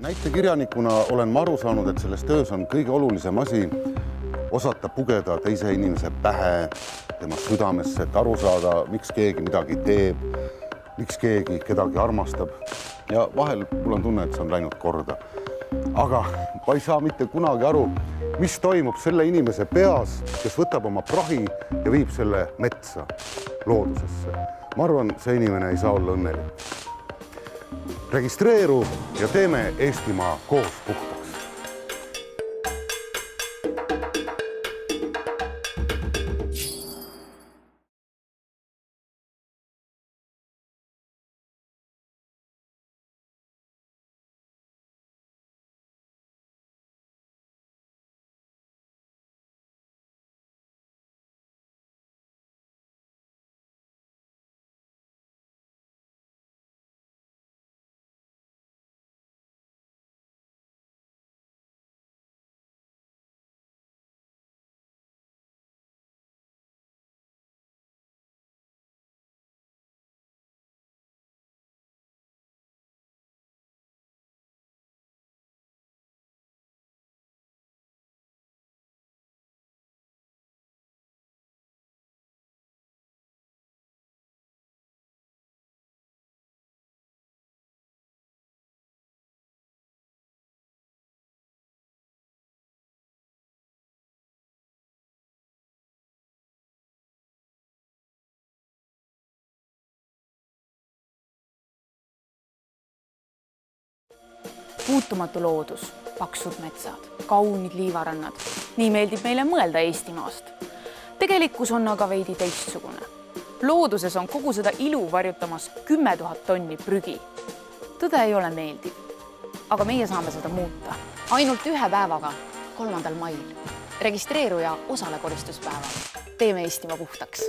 Näitekirjanikuna olen ma aru saanud, et selles töös on kõige olulisem asi osata pugeda teise inimese pähe, tema südamesse, et aru saada, miks keegi midagi teeb, miks keegi kedagi armastab. Ja vahel mul on tunne, et see on läinud korda. Aga ma ei saa mitte kunagi aru, mis toimub selle inimese peas, kes võtab oma prahi ja viib selle metsa, loodusesse. Ma arvan, see inimene ei saa olla õnnelik. Registreeru ja teeme Eestimaa koos puhtaks. Puutumatu loodus, paksud metsad, kaunid liivarannad. Nii meeldib meile mõelda Eestimaast. Tegelikkus on aga veidi teistsugune. Looduses on kogu seda ilu varjutamas 10 000 tonni prügi. Tõde ei ole meeldiv, aga meie saame seda muuta. Ainult ühe päevaga, 3. mail. Registreeru ja osale koristuspäeval. Teeme Eestimaa puhtaks.